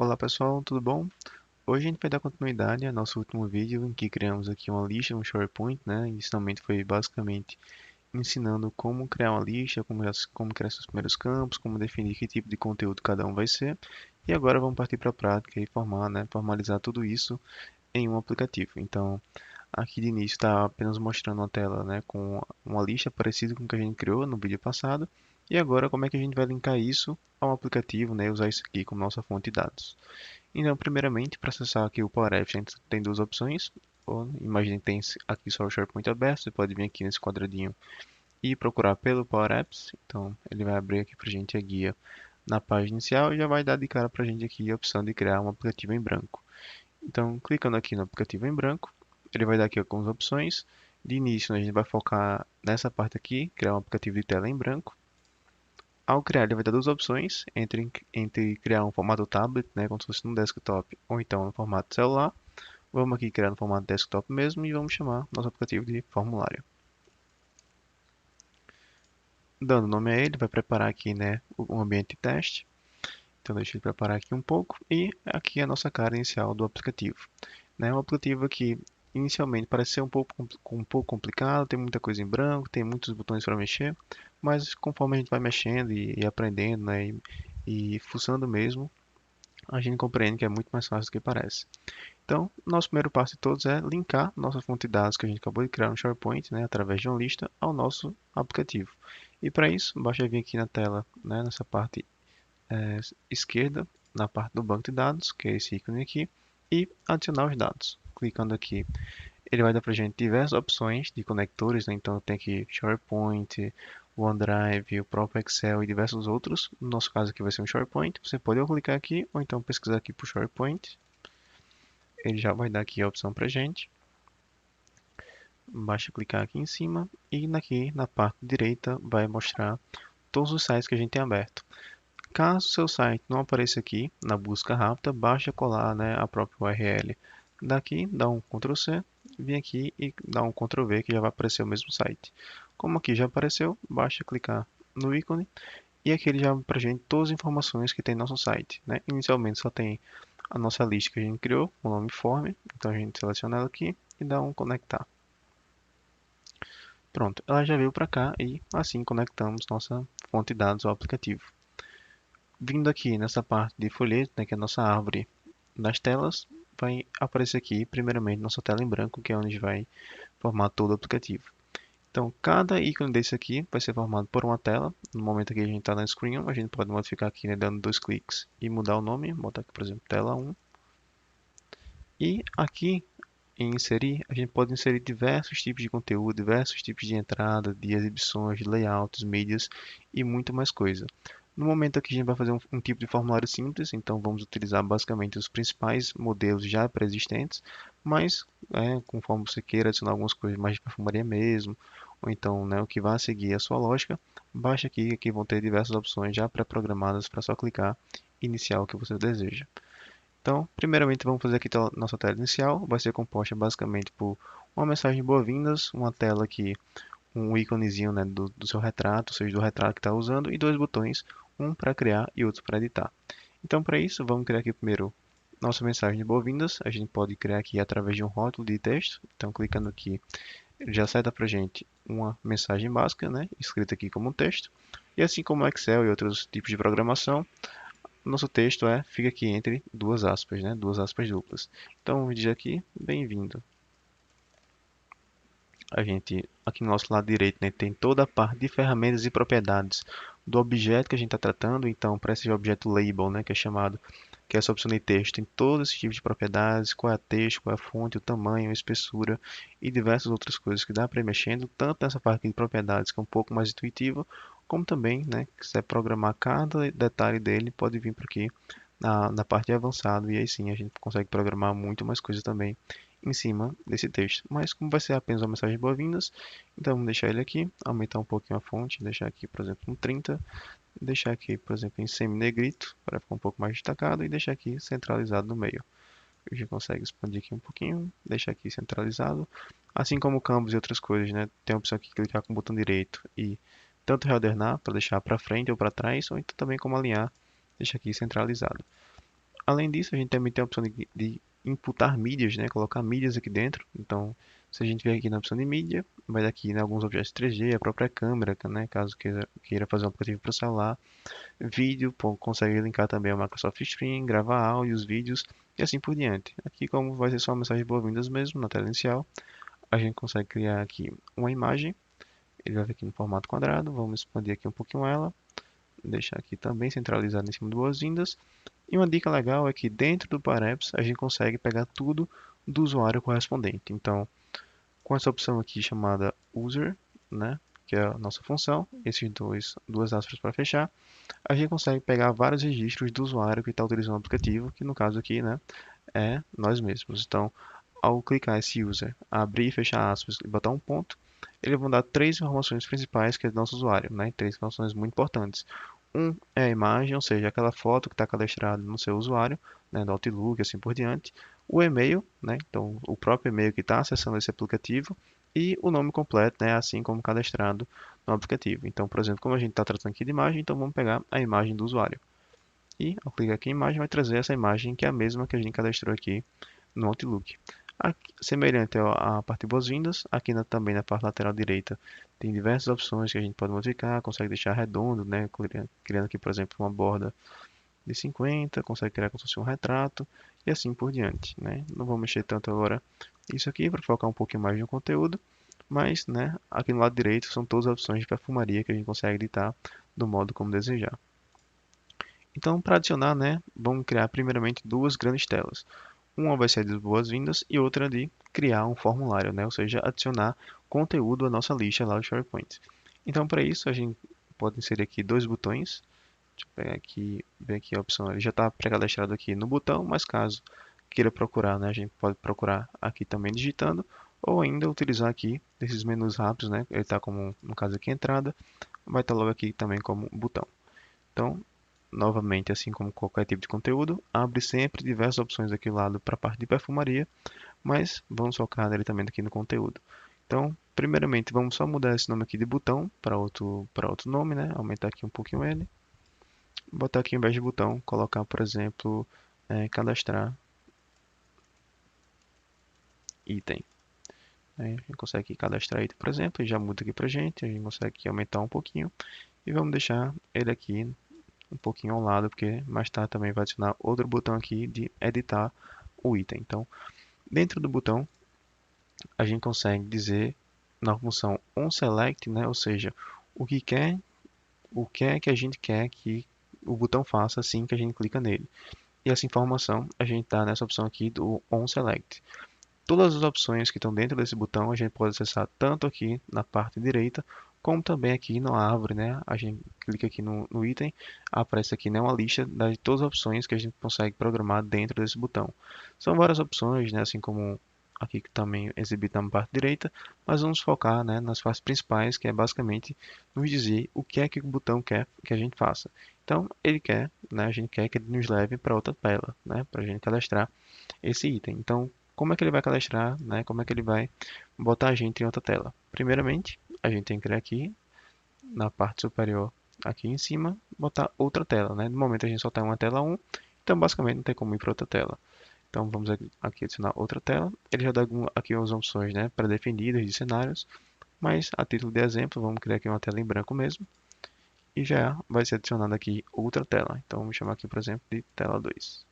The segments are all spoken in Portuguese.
Olá pessoal, tudo bom? Hoje a gente vai dar continuidade ao nosso último vídeo em que criamos aqui uma lista no SharePoint, né? O ensinamento foi basicamente ensinando como criar uma lista, como criar seus primeiros campos, como definir que tipo de conteúdo cada um vai ser. E agora vamos partir para a prática e formalizar tudo isso em um aplicativo. Então, aqui de início está apenas mostrando uma tela, né, com uma lista parecida com o que a gente criou no vídeo passado. E agora como é que a gente vai linkar isso a um aplicativo, né, usar isso aqui como nossa fonte de dados. Então, primeiramente, para acessar aqui o Power Apps, a gente tem duas opções. Imagine que tem aqui só o SharePoint aberto, você pode vir aqui nesse quadradinho e procurar pelo Power Apps. Então, ele vai abrir aqui para a gente a guia na página inicial e já vai dar de cara para a gente aqui a opção de criar um aplicativo em branco. Então, clicando aqui no aplicativo em branco, ele vai dar aqui algumas opções. De início, a gente vai focar nessa parte aqui, criar um aplicativo de tela em branco. Ao criar, ele vai dar duas opções entre criar um formato tablet, né, como se fosse no desktop, ou então no formato celular. Vamos aqui criar no formato desktop mesmo e vamos chamar nosso aplicativo de formulário. Dando nome a ele, vai preparar aqui, né, um ambiente de teste. Então deixa ele preparar aqui um pouco e aqui é a nossa cara inicial do aplicativo. Né, um aplicativo que inicialmente parece ser um pouco complicado, tem muita coisa em branco, tem muitos botões para mexer, mas conforme a gente vai mexendo e aprendendo, né, e fuçando mesmo, a gente compreende que é muito mais fácil do que parece. Então, nosso primeiro passo de todos é linkar nossa fonte de dados que a gente acabou de criar no SharePoint, né, através de uma lista, ao nosso aplicativo. E para isso, basta vir aqui na tela, né, nessa parte esquerda, na parte do banco de dados, que é esse ícone aqui, e adicionar os dados. Clicando aqui, ele vai dar para a gente diversas opções de conectores, né? Então tem aqui SharePoint, OneDrive, o próprio Excel e diversos outros. No nosso caso aqui vai ser um SharePoint. Você pode ou clicar aqui ou então pesquisar aqui por SharePoint. Ele já vai dar aqui a opção para a gente. Basta clicar aqui em cima e aqui na parte direita vai mostrar todos os sites que a gente tem aberto. Caso seu site não apareça aqui na busca rápida, basta colar, né, a própria URL. Daqui, dá um Ctrl C, vem aqui e dá um Ctrl V que já vai aparecer o mesmo site. Como aqui já apareceu, basta clicar no ícone e aqui ele já abre para a gente todas as informações que tem no nosso site. Né? Inicialmente só tem a nossa lista que a gente criou, o nome form, então a gente seleciona ela aqui e dá um conectar. Pronto, ela já veio para cá e assim conectamos nossa fonte de dados ao aplicativo. Vindo aqui nessa parte de folheto, né, que é a nossa árvore das telas, vai aparecer aqui primeiramente nossa tela em branco, que é onde vai formar todo o aplicativo. Então, cada ícone desse aqui vai ser formado por uma tela. No momento que a gente está na screen, a gente pode modificar aqui, né, dando dois cliques e mudar o nome. Botar aqui, por exemplo, tela 1. E aqui em inserir, a gente pode inserir diversos tipos de conteúdo, diversos tipos de entrada, de exibições, de layouts, mídias e muito mais coisa. No momento aqui a gente vai fazer um tipo de formulário simples, então vamos utilizar basicamente os principais modelos já pré-existentes, mas conforme você queira adicionar algumas coisas mais de perfumaria mesmo, ou então, né, o que vai seguir a sua lógica, baixa aqui que vão ter diversas opções já pré-programadas para só clicar e iniciar o que você deseja. Então, primeiramente vamos fazer aqui nossa tela inicial, vai ser composta basicamente por uma mensagem de boas-vindas, uma tela aqui, um íconezinho, né, do seu retrato, ou seja, do retrato que está usando, e dois botões, um para criar e outro para editar. Então, para isso, vamos criar aqui primeiro nossa mensagem de boas-vindas. A gente pode criar aqui através de um rótulo de texto. Então, clicando aqui, ele já seta para a gente uma mensagem básica, né, escrita aqui como um texto. E assim como o Excel e outros tipos de programação, nosso texto fica aqui entre duas aspas, né, duas aspas duplas. Então, vamos dizer aqui, bem-vindo. A gente, aqui no nosso lado direito, né, tem toda a parte de ferramentas e propriedades do objeto que a gente está tratando. Então, para esse objeto label, né, que é chamado, que é essa opção de texto, tem todos esses tipos de propriedades, qual é o texto, qual é a fonte, o tamanho, a espessura e diversas outras coisas que dá para ir mexendo, tanto nessa parte de propriedades que é um pouco mais intuitiva, como também, né, se quiser programar cada detalhe dele, pode vir por aqui na parte avançada e aí sim a gente consegue programar muito mais coisa também em cima desse texto. Mas como vai ser apenas uma mensagem de boas-vindas, então vamos deixar ele aqui, aumentar um pouquinho a fonte, deixar aqui, por exemplo, um 30, deixar aqui, por exemplo, em semi-negrito, para ficar um pouco mais destacado, e deixar aqui centralizado no meio. A gente consegue expandir aqui um pouquinho, deixar aqui centralizado. Assim como o Canvas e outras coisas, né? Tem a opção aqui de clicar com o botão direito e tanto reordenar para deixar para frente ou para trás, ou então também como alinhar, deixar aqui centralizado. Além disso, a gente também tem a opção de imputar mídias, né? Colocar mídias aqui dentro. Então, se a gente vier aqui na opção de mídia, vai daqui, né, alguns objetos 3D, a própria câmera, né, caso queira fazer um aplicativo para o celular. Vídeo, pô, consegue linkar também ao Microsoft Stream, gravar áudios, vídeos e assim por diante. Aqui, como vai ser só uma mensagem de boas-vindas mesmo, na tela inicial, a gente consegue criar aqui uma imagem. Ele vai vir aqui no formato quadrado, vamos expandir aqui um pouquinho ela, deixar aqui também centralizado em cima do boas-vindas. E uma dica legal é que dentro do Parapps a gente consegue pegar tudo do usuário correspondente. Então, com essa opção aqui chamada User, né, que é a nossa função, duas aspas para fechar, a gente consegue pegar vários registros do usuário que está utilizando o aplicativo, que no caso aqui, né, é nós mesmos. Então, ao clicar esse user, abrir e fechar aspas e botar um ponto, ele vai dar três informações principais que é do nosso usuário, né? Três informações muito importantes. Um é a imagem, ou seja, aquela foto que está cadastrada no seu usuário, né, do Outlook e assim por diante. O e-mail, né, então o próprio e-mail que está acessando esse aplicativo. E o nome completo, né, assim como cadastrado no aplicativo. Então, por exemplo, como a gente está tratando aqui de imagem, então vamos pegar a imagem do usuário. E ao clicar aqui em imagem, vai trazer essa imagem que é a mesma que a gente cadastrou aqui no Outlook. Aqui, semelhante à parte de boas-vindas, aqui também na parte lateral direita tem diversas opções que a gente pode modificar, consegue deixar redondo, né, criando aqui, por exemplo, uma borda de 50, consegue criar como se fosse um retrato e assim por diante, né? Não vou mexer tanto agora isso aqui para focar um pouquinho mais no conteúdo, mas, né, aqui no lado direito são todas as opções de perfumaria que a gente consegue editar do modo como desejar. Então, para adicionar, né, vamos criar primeiramente duas grandes telas. Uma vai ser de boas-vindas e outra de criar um formulário, né? Ou seja, adicionar conteúdo à nossa lista lá do SharePoint. Então, para isso, a gente pode inserir aqui dois botões. Deixa eu pegar aqui, ver aqui a opção. Ele já está pré-cadastrado aqui no botão, mas caso queira procurar, né, a gente pode procurar aqui também digitando, ou ainda utilizar aqui desses menus rápidos, né? Ele está como, no caso aqui, entrada, vai estar logo aqui também como botão. Então, novamente, assim como qualquer tipo de conteúdo, abre sempre diversas opções aqui do lado para a parte de perfumaria, mas vamos focar diretamente aqui no conteúdo. Então, primeiramente, vamos só mudar esse nome aqui de botão para outro nome, né? Aumentar aqui um pouquinho ele. Botar aqui em vez de botão, colocar, por exemplo, cadastrar item. A gente consegue cadastrar item, por exemplo, e já muda aqui para gente. A gente consegue aqui aumentar um pouquinho e vamos deixar ele aqui um pouquinho ao lado, porque mais tarde também vai adicionar outro botão aqui de editar o item. Então, dentro do botão, a gente consegue dizer na função onSelect, né, ou seja, o que quer, o que é que a gente quer que o botão faça assim que a gente clica nele. E essa informação a gente está nessa opção aqui do onSelect. Todas as opções que estão dentro desse botão a gente pode acessar tanto aqui na parte direita, como também aqui na árvore, né? A gente clica aqui no item, aparece aqui, né, uma lista de todas as opções que a gente consegue programar dentro desse botão. São várias opções, né, assim como aqui que também é exibido na parte direita, mas vamos focar, né, nas partes principais, que é basicamente nos dizer o que é que o botão quer que a gente faça. Então, ele quer, né, a gente quer que ele nos leve para outra tela, né, para a gente cadastrar esse item. Então, como é que ele vai cadastrar, né? Como é que ele vai botar a gente em outra tela? Primeiramente, a gente tem que criar aqui na parte superior, aqui em cima, botar outra tela, né? No momento a gente só está em uma tela 1, então basicamente não tem como ir para outra tela. Então vamos aqui adicionar outra tela. Ele já dá aqui umas opções, né, pré-definidas de cenários, mas a título de exemplo, vamos criar aqui uma tela em branco mesmo. E já vai ser adicionada aqui outra tela. Então vamos chamar aqui, por exemplo, de tela 2.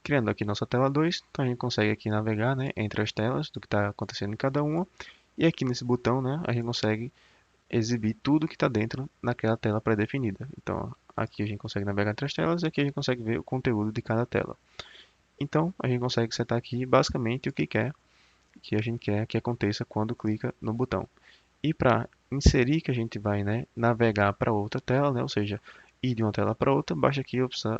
Criando aqui nossa tela 2, então a gente consegue aqui navegar, né, entre as telas do que está acontecendo em cada uma. E aqui nesse botão, né, a gente consegue exibir tudo que está dentro naquela tela pré-definida. Então aqui a gente consegue navegar entre as telas e aqui a gente consegue ver o conteúdo de cada tela. Então a gente consegue setar aqui basicamente o que a gente quer que aconteça quando clica no botão. E para inserir que a gente vai, né, navegar para outra tela, né, ou seja, ir de uma tela para outra, basta aqui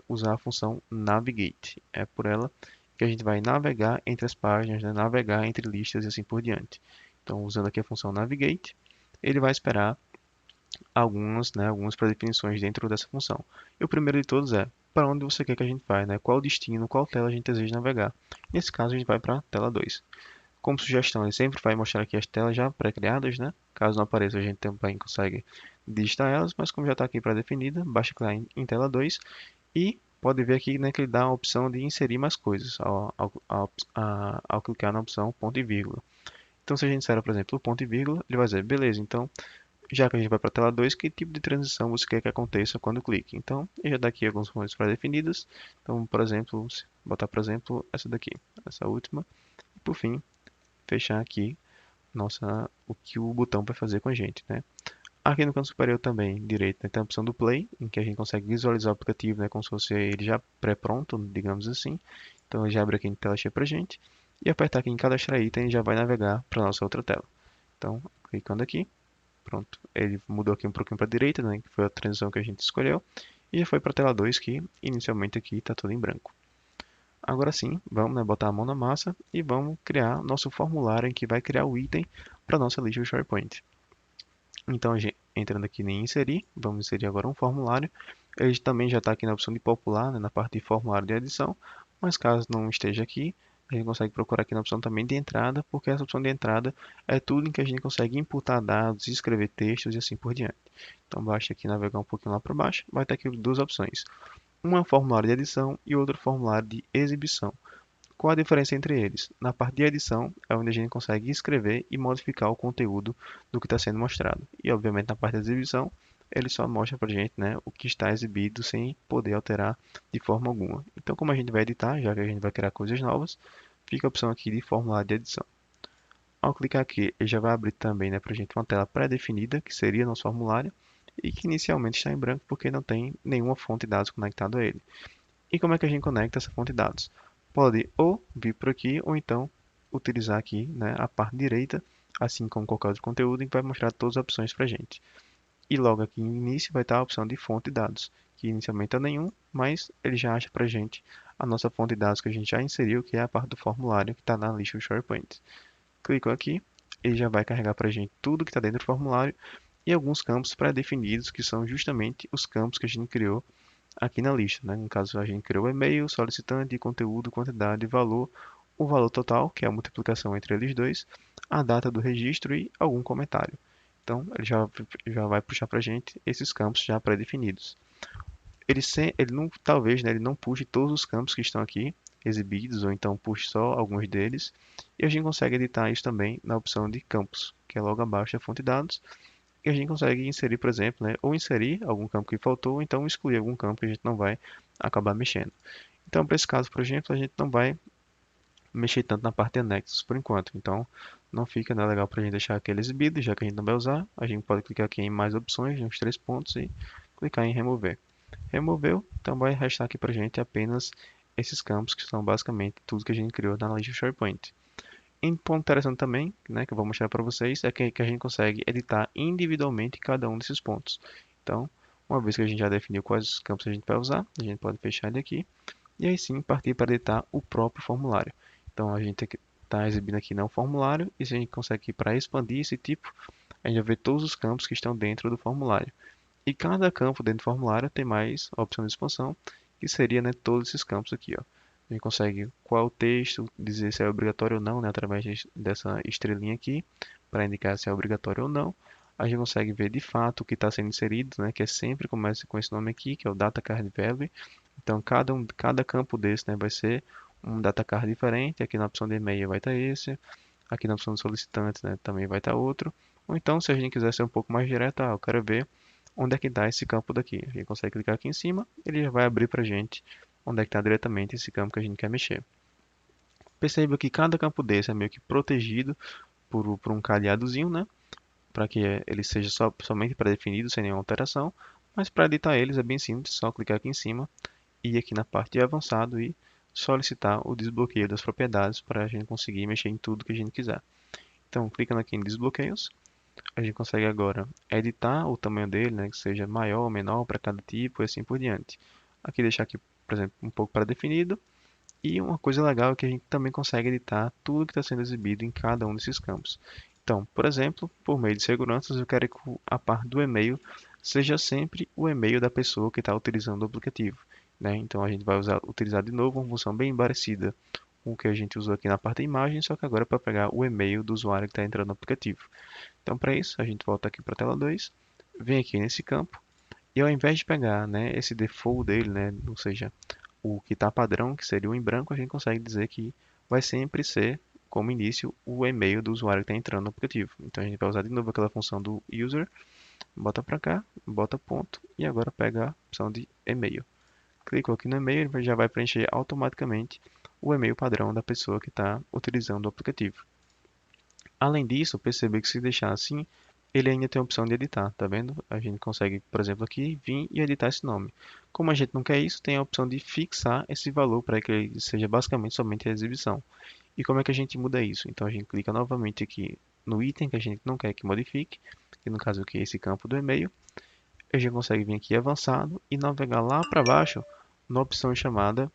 usar a função Navigate. É por ela que a gente vai navegar entre as páginas, né, navegar entre listas e assim por diante. Então, usando aqui a função Navigate, ele vai esperar algumas pré-definições dentro dessa função. E o primeiro de todos é para onde você quer que a gente vá, né? Qual destino, qual tela a gente deseja navegar. Nesse caso, a gente vai para a tela 2. Como sugestão, ele sempre vai mostrar aqui as telas já pré-criadas, né? Caso não apareça, a gente também consegue digitar elas, mas como já está aqui pré-definida, basta clicar em tela 2 e pode ver aqui, né, que ele dá a opção de inserir mais coisas ao clicar na opção ponto e vírgula. Então, se a gente insere, por exemplo, o ponto e vírgula, ele vai dizer, beleza, então, já que a gente vai para a tela 2, que tipo de transição você quer que aconteça quando clique? Então, ele já dá aqui algumas funções pré-definidas. Então, por exemplo, botar, por exemplo, essa daqui, essa última. E, por fim, fechar aqui o que o botão vai fazer com a gente, né? Aqui no canto superior também, direito, né, tem a opção do Play, em que a gente consegue visualizar o aplicativo, né, como se fosse ele já pré-pronto, digamos assim. Então ele já abre aqui em tela cheia para a gente. E apertar aqui em cadastrar item, já vai navegar para a nossa outra tela. Então, clicando aqui, pronto. Ele mudou aqui um pouquinho para a direita, né, que foi a transição que a gente escolheu. E já foi para a tela 2, que inicialmente aqui está tudo em branco. Agora sim, vamos, né, botar a mão na massa e vamos criar nosso formulário em que vai criar o item para a nossa lista do SharePoint. Então, entrando aqui em inserir, vamos inserir agora um formulário. Ele também já está aqui na opção de popular, né, na parte de formulário de adição, mas caso não esteja aqui, a gente consegue procurar aqui na opção também de entrada, porque essa opção de entrada é tudo em que a gente consegue imputar dados, escrever textos e assim por diante. Então, basta aqui navegar um pouquinho lá para baixo, vai ter aqui duas opções. Uma é o formulário de adição e outro formulário de exibição. Qual a diferença entre eles? Na parte de edição é onde a gente consegue escrever e modificar o conteúdo do que está sendo mostrado. E obviamente na parte de exibição ele só mostra para a gente, né, o que está exibido sem poder alterar de forma alguma. Então como a gente vai editar, já que a gente vai criar coisas novas, fica a opção aqui de formulário de edição. Ao clicar aqui, ele já vai abrir também, né, para a gente uma tela pré-definida, que seria nosso formulário, e que inicialmente está em branco porque não tem nenhuma fonte de dados conectada a ele. E como é que a gente conecta essa fonte de dados? Pode ou vir por aqui, ou então utilizar aqui, né, a parte direita, assim como qualquer outro conteúdo, em que vai mostrar todas as opções para a gente. E logo aqui no início vai estar a opção de fonte de dados, que inicialmente é nenhum, mas ele já acha para a gente a nossa fonte de dados que a gente já inseriu, que é a parte do formulário que está na lista do SharePoint. Clicou aqui, ele já vai carregar para a gente tudo que está dentro do formulário e alguns campos pré-definidos, que são justamente os campos que a gente criou aqui na lista, né? No caso, a gente criou o e-mail, solicitante, conteúdo, quantidade, valor, o valor total, que é a multiplicação entre eles dois, a data do registro e algum comentário. Então, ele já vai puxar para a gente esses campos já pré-definidos. Ele não, talvez, né, ele não puxe todos os campos que estão aqui exibidos, ou então puxe só alguns deles. E a gente consegue editar isso também na opção de campos, que é logo abaixo da fonte de dados. E a gente consegue inserir, por exemplo, né, ou inserir algum campo que faltou, ou então excluir algum campo que a gente não vai acabar mexendo. Então, para esse caso, por exemplo, a gente não vai mexer tanto na parte de anexos por enquanto. Então, não fica, né, legal para a gente deixar aquele exibido, já que a gente não vai usar. A gente pode clicar aqui em mais opções, nos três pontos, e clicar em remover. Removeu, então vai restar aqui para a gente apenas esses campos, que são basicamente tudo que a gente criou na lista SharePoint. Um ponto interessante também, né, que eu vou mostrar para vocês, é que a gente consegue editar individualmente cada um desses pontos. Então, uma vez que a gente já definiu quais campos a gente vai usar, a gente pode fechar ele aqui e aí sim partir para editar o próprio formulário. Então, a gente está exibindo aqui no formulário e se a gente consegue ir para expandir esse tipo, a gente vai ver todos os campos que estão dentro do formulário. E cada campo dentro do formulário tem mais a opção de expansão, que seria, né, todos esses campos aqui, ó. A gente consegue qual é o texto, dizer se é obrigatório ou não, né, através dessa estrelinha aqui, para indicar se é obrigatório ou não. A gente consegue ver de fato o que está sendo inserido, né, que é sempre começa com esse nome aqui, que é o Data Card Value. Então, cada campo desse, né, vai ser um data card diferente. Aqui na opção de e-mail vai estar esse. Aqui na opção de solicitante, né, também vai estar outro. Ou então, se a gente quiser ser um pouco mais direto, eu quero ver onde é que está esse campo daqui. A gente consegue clicar aqui em cima, ele já vai abrir para a gente onde é que está diretamente esse campo que a gente quer mexer. Perceba que cada campo desse é meio que protegido por um cadeadozinho, né? Para que ele seja somente pré-definido, sem nenhuma alteração. Mas para editar eles é bem simples, só clicar aqui em cima e ir aqui na parte de avançado e solicitar o desbloqueio das propriedades para a gente conseguir mexer em tudo que a gente quiser. Então, clicando aqui em desbloqueios, a gente consegue agora editar o tamanho dele, né, que seja maior ou menor para cada tipo e assim por diante. Aqui deixar aqui, por exemplo, um pouco pré-definido. E uma coisa legal é que a gente também consegue editar tudo que está sendo exibido em cada um desses campos. Então, por exemplo, por meio de seguranças, eu quero que a parte do e-mail seja sempre o e-mail da pessoa que está utilizando o aplicativo, né? Então a gente vai utilizar de novo uma função bem parecida com o que a gente usou aqui na parte da imagem, só que agora é para pegar o e-mail do usuário que está entrando no aplicativo. Então, para isso, a gente volta aqui para a tela 2 vem aqui nesse campo e ao invés de pegar, né, esse default dele, né, ou seja, o que está padrão, que seria o em branco, a gente consegue dizer que vai sempre ser como início o e-mail do usuário que está entrando no aplicativo. Então a gente vai usar de novo aquela função do user, bota para cá, bota ponto e agora pega a opção de e-mail. Clicou aqui no e-mail, ele já vai preencher automaticamente o e-mail padrão da pessoa que está utilizando o aplicativo. Além disso, percebe que se deixar assim, ele ainda tem a opção de editar, tá vendo? A gente consegue, por exemplo, aqui vir e editar esse nome. Como a gente não quer isso, tem a opção de fixar esse valor para que ele seja basicamente somente a exibição. E como é que a gente muda isso? Então a gente clica novamente aqui no item que a gente não quer que modifique, que no caso aqui é esse campo do e-mail. A gente consegue vir aqui avançado e navegar lá para baixo na opção chamada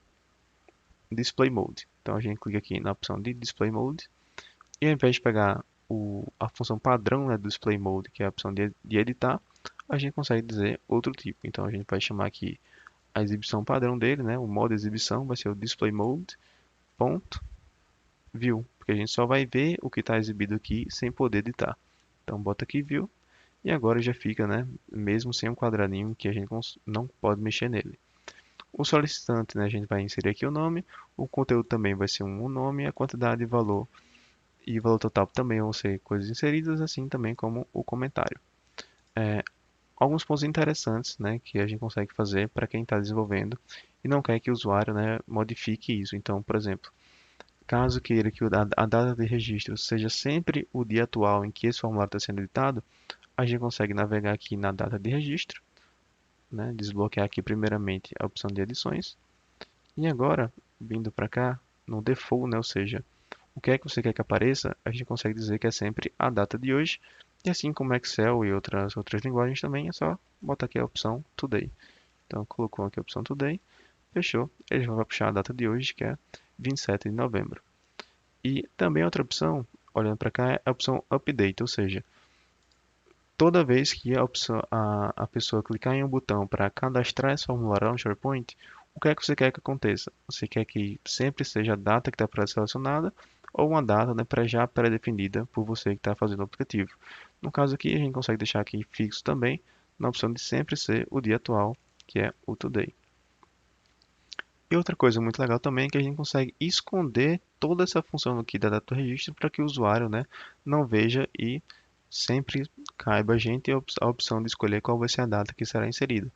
Display Mode. Então a gente clica aqui na opção de Display Mode e ao invés de pegar a função padrão, né, do Display Mode, que é a opção de editar, a gente consegue dizer outro tipo. Então a gente vai chamar aqui a exibição padrão dele, né, o modo exibição vai ser o Display Mode, ponto, View, porque a gente só vai ver o que está exibido aqui sem poder editar. Então bota aqui View e agora já fica, né, mesmo sem um quadradinho que a gente não pode mexer nele. O solicitante, né, a gente vai inserir aqui o nome, o conteúdo também vai ser um nome, a quantidade de valor e o valor total também vão ser coisas inseridas, assim também como o comentário. É, alguns pontos interessantes, né, que a gente consegue fazer para quem está desenvolvendo e não quer que o usuário, né, modifique isso. Então, por exemplo, caso queira que a data de registro seja sempre o dia atual em que esse formulário está sendo editado, a gente consegue navegar aqui na data de registro, né, desbloquear aqui primeiramente a opção de edições e agora, vindo para cá, no default, né, ou seja, o que é que você quer que apareça, a gente consegue dizer que é sempre a data de hoje. E assim como Excel e outras linguagens também, é só botar aqui a opção Today. Então, colocou aqui a opção Today, fechou. Ele já vai puxar a data de hoje, que é 27 de novembro. E também outra opção, olhando para cá, é a opção Update, ou seja, toda vez que a pessoa clicar em um botão para cadastrar esse formulário no SharePoint, o que é que você quer que aconteça? Você quer que sempre seja a data que está pré-selecionada ou uma data, né, já pré-definida por você que está fazendo o aplicativo. No caso aqui, a gente consegue deixar aqui fixo também, na opção de sempre ser o dia atual, que é o today. E outra coisa muito legal também é que a gente consegue esconder toda essa função aqui da data do registro para que o usuário, né, não veja e sempre caiba a gente a opção de escolher qual vai ser a data que será inserida.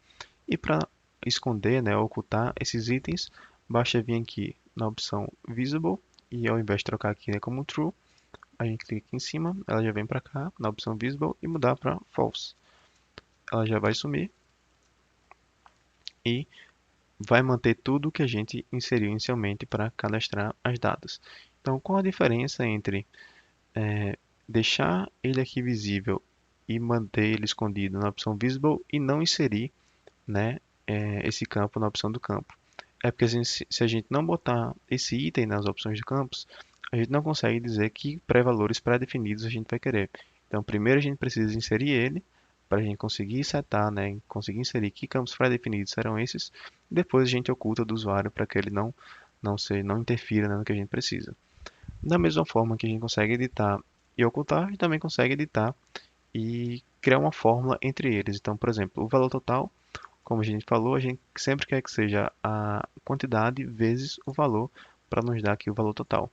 E para esconder, né, ocultar esses itens, basta vir aqui na opção Visible e ao invés de trocar aqui, né, como True, a gente clica aqui em cima, ela já vem para cá na opção Visible e mudar para False. Ela já vai sumir e vai manter tudo que a gente inseriu inicialmente para cadastrar as datas. Então, qual a diferença entre deixar ele aqui visível e manter ele escondido na opção Visible e não inserir, né, esse campo na opção do campo? É porque se a gente não botar esse item nas opções de campos, a gente não consegue dizer que pré-valores pré-definidos a gente vai querer. Então, primeiro a gente precisa inserir ele para a gente conseguir setar, né, conseguir inserir que campos pré-definidos serão esses. Depois a gente oculta do usuário para que ele não interfira, né, no que a gente precisa. Da mesma forma que a gente consegue editar e ocultar, a gente também consegue editar e criar uma fórmula entre eles. Então, por exemplo, o valor total, como a gente falou, a gente sempre quer que seja a quantidade vezes o valor para nos dar aqui o valor total.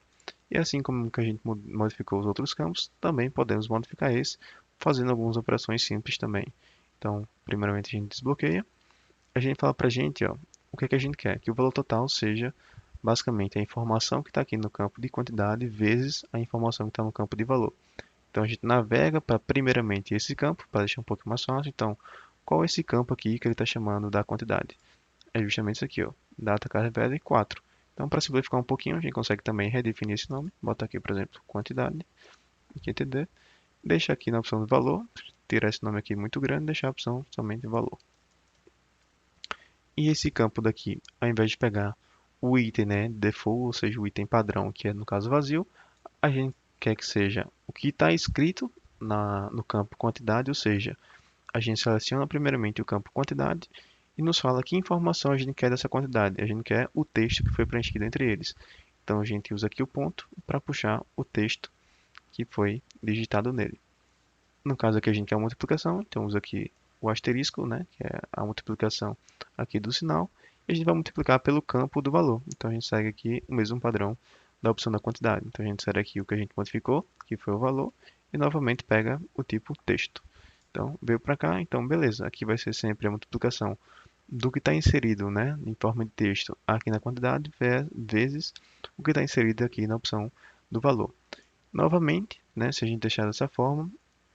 E assim como que a gente modificou os outros campos, também podemos modificar esse, fazendo algumas operações simples também. Então, primeiramente a gente desbloqueia, a gente fala para a gente, ó, o que é que a gente quer? Que o valor total seja basicamente a informação que está aqui no campo de quantidade vezes a informação que está no campo de valor. Então a gente navega para primeiramente esse campo, para deixar um pouco mais fácil. Então, qual é esse campo aqui que ele está chamando da quantidade? É justamente isso aqui, ó, data carregada 4. Então, para simplificar um pouquinho, a gente consegue também redefinir esse nome. Bota aqui, por exemplo, quantidade, aqui entender. Deixa aqui na opção de valor, tirar esse nome aqui muito grande, deixar a opção somente de valor. E esse campo daqui, ao invés de pegar o item, né, default, ou seja, o item padrão, que é no caso vazio, a gente quer que seja o que está escrito no campo quantidade, ou seja, a gente seleciona primeiramente o campo quantidade e nos fala que informação a gente quer dessa quantidade. A gente quer o texto que foi preenchido entre eles. Então a gente usa aqui o ponto para puxar o texto que foi digitado nele. No caso aqui a gente quer uma multiplicação, então usa aqui o asterisco, né, que é a multiplicação aqui do sinal, e a gente vai multiplicar pelo campo do valor. Então a gente segue aqui o mesmo padrão da opção da quantidade. Então a gente insere aqui o que a gente modificou, que foi o valor, e novamente pega o tipo texto. Então veio para cá, então beleza. Aqui vai ser sempre a multiplicação do que está inserido, né, em forma de texto aqui na quantidade vezes o que está inserido aqui na opção do valor. Novamente, né, se a gente deixar dessa forma,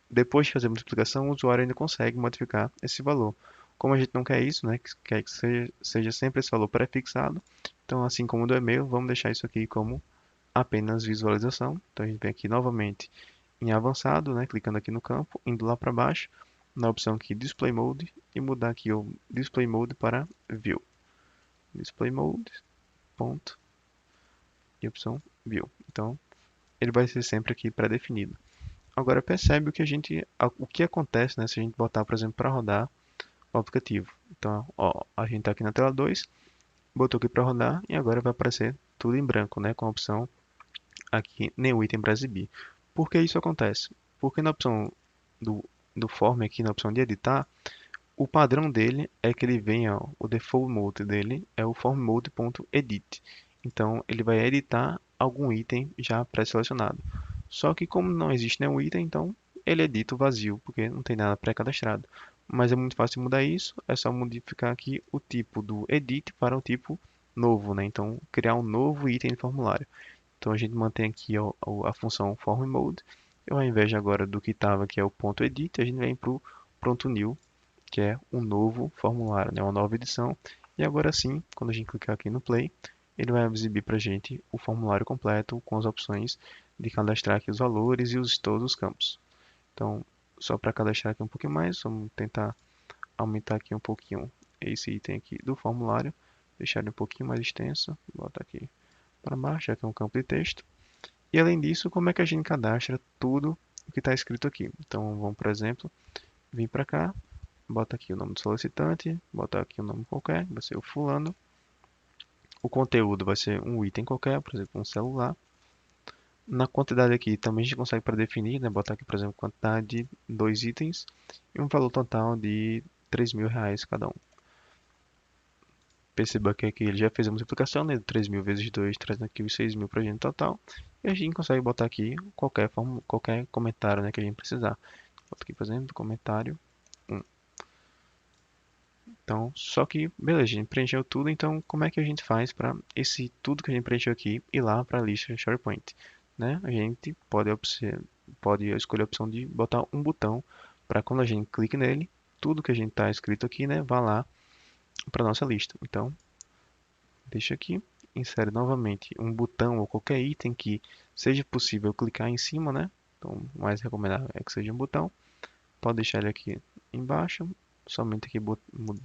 depois de fazer a multiplicação, o usuário ainda consegue modificar esse valor. Como a gente não quer isso, né, que quer que seja sempre esse valor pré-fixado, então assim como do e-mail, vamos deixar isso aqui como apenas visualização. Então a gente vem aqui novamente em avançado, né, clicando aqui no campo, indo lá para baixo, na opção aqui Display Mode e mudar aqui o Display Mode para View. Display Mode, ponto, e opção View. Então ele vai ser sempre aqui pré-definido. Agora percebe o que acontece, né, se a gente botar, por exemplo, para rodar o aplicativo. Então, ó, a gente está aqui na tela 2, botou aqui para rodar e agora vai aparecer tudo em branco, né, com a opção aqui nenhum item para exibir. Por que isso acontece? Porque na opção do, do form aqui, na opção de editar, o padrão dele é que ele venha, ó, o default mode dele é o form mode.edit. Então ele vai editar algum item já pré-selecionado. Só que como não existe nenhum item, então ele edita o vazio, porque não tem nada pré-cadastrado. Mas é muito fácil mudar isso, é só modificar aqui o tipo do edit para o tipo novo, né? Então criar um novo item no formulário. Então a gente mantém aqui ó, a função form mode, e ao invés de agora do que estava, que é o ponto edit, a gente vem para o pronto new, que é um novo formulário, né? Uma nova edição. E agora sim, quando a gente clicar aqui no play, ele vai exibir para a gente o formulário completo com as opções de cadastrar aqui os valores e todos os campos. Então, só para cadastrar aqui um pouquinho mais, vamos tentar aumentar aqui um pouquinho esse item aqui do formulário, deixar ele um pouquinho mais extenso, botar aqui para baixo, aqui é um campo de texto. E além disso, como é que a gente cadastra tudo o que está escrito aqui? Então, vamos, por exemplo, vir para cá, bota aqui o nome do solicitante, bota aqui um nome qualquer, vai ser o fulano. O conteúdo vai ser um item qualquer, por exemplo, um celular. Na quantidade aqui também a gente consegue predefinir, né? Botar aqui, por exemplo, quantidade de 2 itens e um valor total de R$ 3.000 cada um. Perceba que aqui ele já fez a multiplicação, né? 3.000 vezes 2, trazendo aqui os 6.000 para a gente total. E a gente consegue botar aqui qualquer comentário, né, que a gente precisar. Bota aqui, por exemplo, comentário 1. Então, só que, beleza, a gente preencheu tudo, então como é que a gente faz para esse tudo que a gente preencheu aqui ir lá para a lista SharePoint, né? A gente pode escolher a opção de botar um botão para quando a gente clique nele, tudo que a gente está escrito aqui, né, vá lá para nossa lista. Então, deixa aqui, insere novamente um botão ou qualquer item que seja possível clicar em cima, né? Então, o mais recomendável é que seja um botão. Pode deixar ele aqui embaixo, somente aqui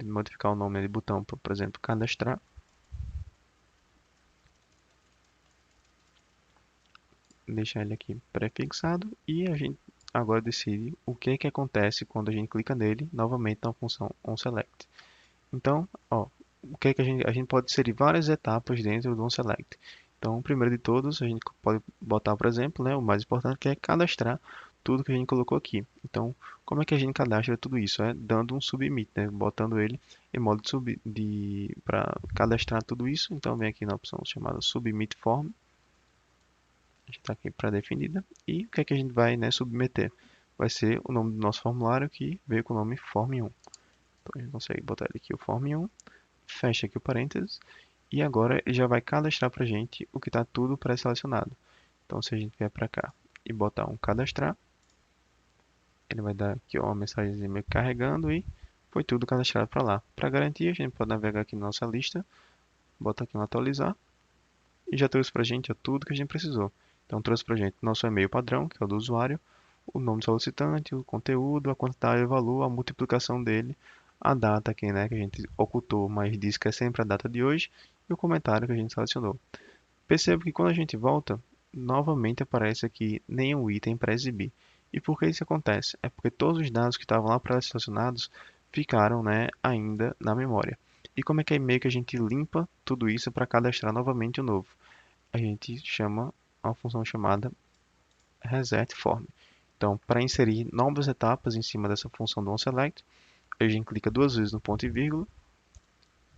modificar o nome de botão para, por exemplo, cadastrar. Deixar ele aqui pré-fixado e a gente agora decide o que que acontece quando a gente clica nele novamente na função onSelect. Então, ó, o que que a gente pode inserir várias etapas dentro do onSelect. Então, o primeiro de todos, a gente pode botar, por exemplo, né, o mais importante que é cadastrar tudo que a gente colocou aqui. Então, como é que a gente cadastra tudo isso? É dando um submit, né, botando ele em modo para cadastrar tudo isso. Então, vem aqui na opção chamada Submit Form. Já está aqui pré-definida. E o que é que a gente vai, né, submeter? Vai ser o nome do nosso formulário que veio com o nome Form 1. Então, a gente consegue botar aqui o Form 1, fecha aqui o parênteses, e agora ele já vai cadastrar para a gente o que está tudo pré-selecionado. Então, se a gente vier para cá e botar um cadastrar, ele vai dar aqui ó, uma mensagem meio carregando e foi tudo cadastrado para lá. Para garantir, a gente pode navegar aqui na nossa lista, bota aqui um atualizar e já trouxe para a gente ó, tudo que a gente precisou. Então, trouxe para a gente nosso e-mail padrão, que é o do usuário, o nome do solicitante, o conteúdo, a quantidade, o valor, a multiplicação dele, a data aqui, né, que a gente ocultou, mas disse que é sempre a data de hoje, e o comentário que a gente selecionou. Perceba que quando a gente volta, novamente aparece aqui nenhum item para exibir. E por que isso acontece? É porque todos os dados que estavam lá pré-selecionados ficaram, né, ainda na memória. E como é que é meio que a gente limpa tudo isso para cadastrar novamente o novo? A gente chama uma função chamada reset form. Então, para inserir novas etapas em cima dessa função do onSelect, a gente clica duas vezes no ponto e vírgula,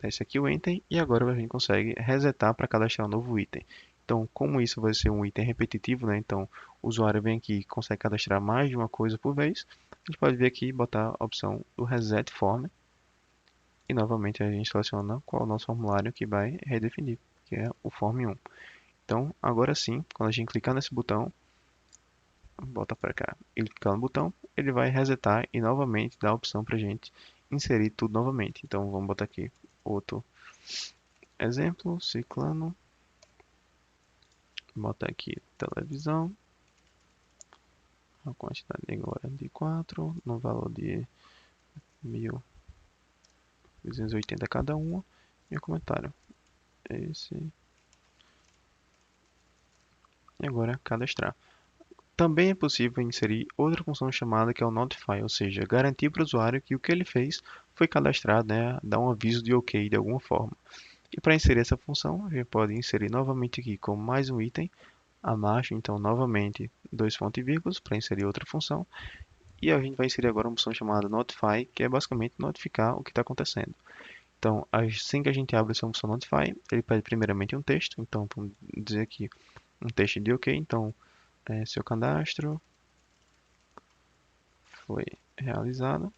desce aqui o Enter e agora a gente consegue resetar para cadastrar um novo item. Então, como isso vai ser um item repetitivo, né? Então, o usuário vem aqui e consegue cadastrar mais de uma coisa por vez. A gente pode vir aqui e botar a opção do Reset Form. E novamente a gente seleciona qual é o nosso formulário que vai redefinir, que é o Form 1. Então, agora sim, quando a gente clicar nesse botão, bota para cá, ele clicar no botão, ele vai resetar e novamente dá a opção para a gente inserir tudo novamente. Então, vamos botar aqui outro exemplo, ciclano, bota aqui televisão, a quantidade agora de 4, no valor de 1.280 cada uma, e o comentário, esse, e agora cadastrar. Também é possível inserir outra função chamada que é o Notify, ou seja, garantir para o usuário que o que ele fez foi cadastrado, né, dar um aviso de OK de alguma forma. E para inserir essa função, a gente pode inserir novamente aqui como mais um item, abaixo, então novamente dois pontos e vírgulas para inserir outra função. E a gente vai inserir agora uma função chamada Notify, que é basicamente notificar o que está acontecendo. Então, assim que a gente abre essa função Notify, ele pede primeiramente um texto, então vamos dizer aqui um texto de OK, então seu cadastro foi realizado.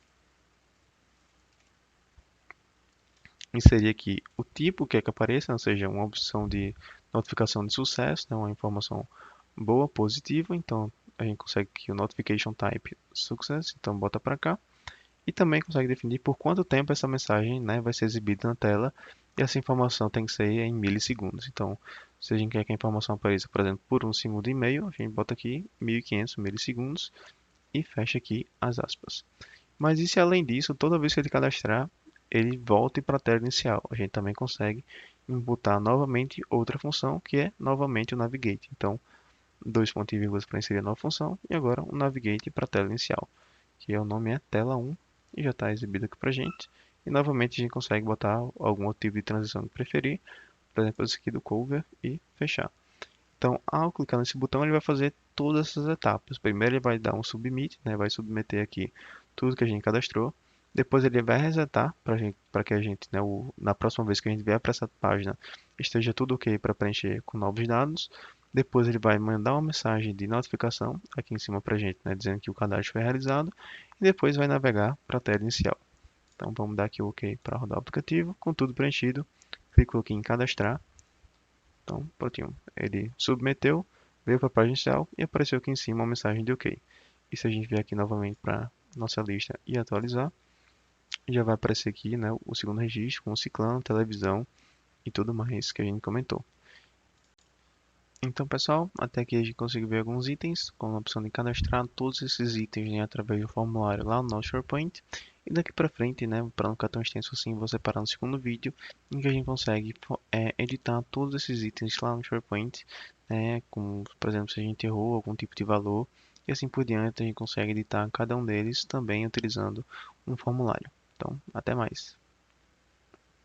Inserir aqui o tipo que é que apareça, ou seja, uma opção de notificação de sucesso, né, uma informação boa, positiva. Então a gente consegue aqui o Notification Type Success, então bota para cá. E também consegue definir por quanto tempo essa mensagem, né, vai ser exibida na tela. E essa informação tem que ser em milissegundos. Então, se a gente quer que a informação apareça, por exemplo, por 1,5 segundo, a gente bota aqui 1500 milissegundos e fecha aqui as aspas. Mas e se além disso, toda vez que ele cadastrar, ele volte para a tela inicial? A gente também consegue imputar novamente outra função, que é novamente o Navigate. Então, dois pontos e vírgulas para inserir a nova função e agora o Navigate para a tela inicial, que é o nome é tela 1 e já está exibido aqui para a gente. E novamente a gente consegue botar algum tipo de transição que preferir, por exemplo, esse aqui do cover e fechar. Então, ao clicar nesse botão, ele vai fazer todas essas etapas. Primeiro, ele vai dar um submit, né? Vai submeter aqui tudo que a gente cadastrou. Depois, ele vai resetar para que a gente, né, na próxima vez que a gente vier para essa página, esteja tudo ok para preencher com novos dados. Depois, ele vai mandar uma mensagem de notificação aqui em cima para a gente, né, dizendo que o cadastro foi realizado. E depois, vai navegar para a tela inicial. Então, vamos dar aqui o ok para rodar o aplicativo, com tudo preenchido. Clico aqui em cadastrar. Então, prontinho. Ele submeteu, veio para a página inicial e apareceu aqui em cima uma mensagem de OK. E se a gente vier aqui novamente para nossa lista e atualizar, já vai aparecer aqui, né, o segundo registro com o ciclano, televisão e tudo mais que a gente comentou. Então, pessoal, até aqui a gente conseguiu ver alguns itens, com a opção de cadastrar todos esses itens, né, através do formulário lá no nosso SharePoint. E daqui para frente, né, para não ficar tão extenso assim, vou separar no segundo vídeo, em que a gente consegue editar todos esses itens lá no SharePoint, né, como, por exemplo, se a gente errou algum tipo de valor, e assim por diante a gente consegue editar cada um deles também utilizando um formulário. Então, até mais.